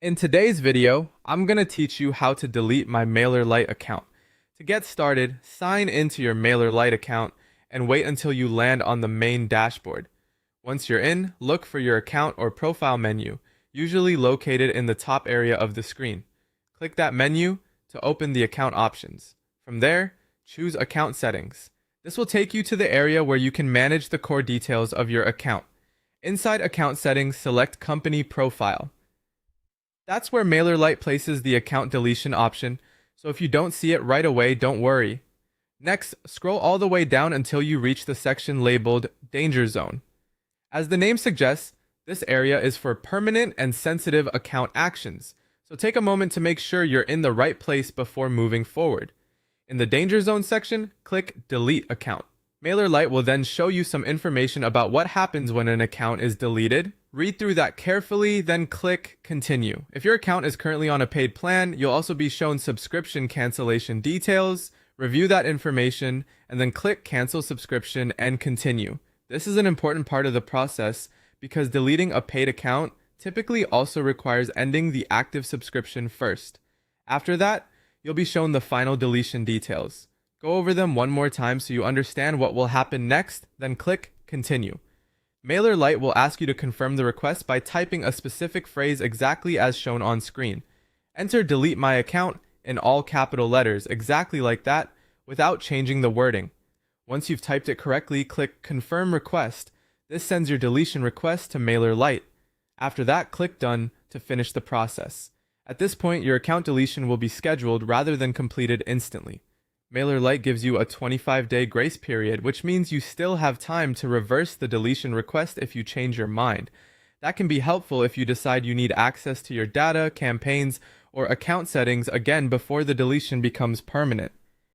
In today's video, I'm going to teach you how to delete my Mailerlite account. To get started, sign into your Mailerlite account and wait until you land on the main dashboard. Once you're in, look for your account or profile menu, usually located in the top area of the screen. Click that menu to open the account options. From there, choose Account Settings. This will take you to the area where you can manage the core details of your account. Inside Account Settings, select Company Profile. That's where Mailerlite places the account deletion option, so if you don't see it right away, don't worry. Next, scroll all the way down until you reach the section labeled Danger Zone. As the name suggests, this area is for permanent and sensitive account actions, so take a moment to make sure you're in the right place before moving forward. In the Danger Zone section, click Delete Account. Mailerlite will then show you some information about what happens when an account is deleted. Read through that carefully, then click Continue. If your account is currently on a paid plan, you'll also be shown subscription cancellation details. Review that information, and then click Cancel Subscription and Continue. This is an important part of the process because deleting a paid account typically also requires ending the active subscription first. After that, you'll be shown the final deletion details. Go over them one more time so you understand what will happen next, then click Continue. Mailerlite will ask you to confirm the request by typing a specific phrase exactly as shown on screen. Enter Delete My Account in all capital letters, exactly like that, without changing the wording. Once you've typed it correctly, click Confirm Request. This sends your deletion request to Mailerlite. After that, click Done to finish the process. At this point, your account deletion will be scheduled rather than completed instantly. Mailerlite gives you a 25-day grace period, which means you still have time to reverse the deletion request if you change your mind. That can be helpful if you decide you need access to your data, campaigns, or account settings again before the deletion becomes permanent.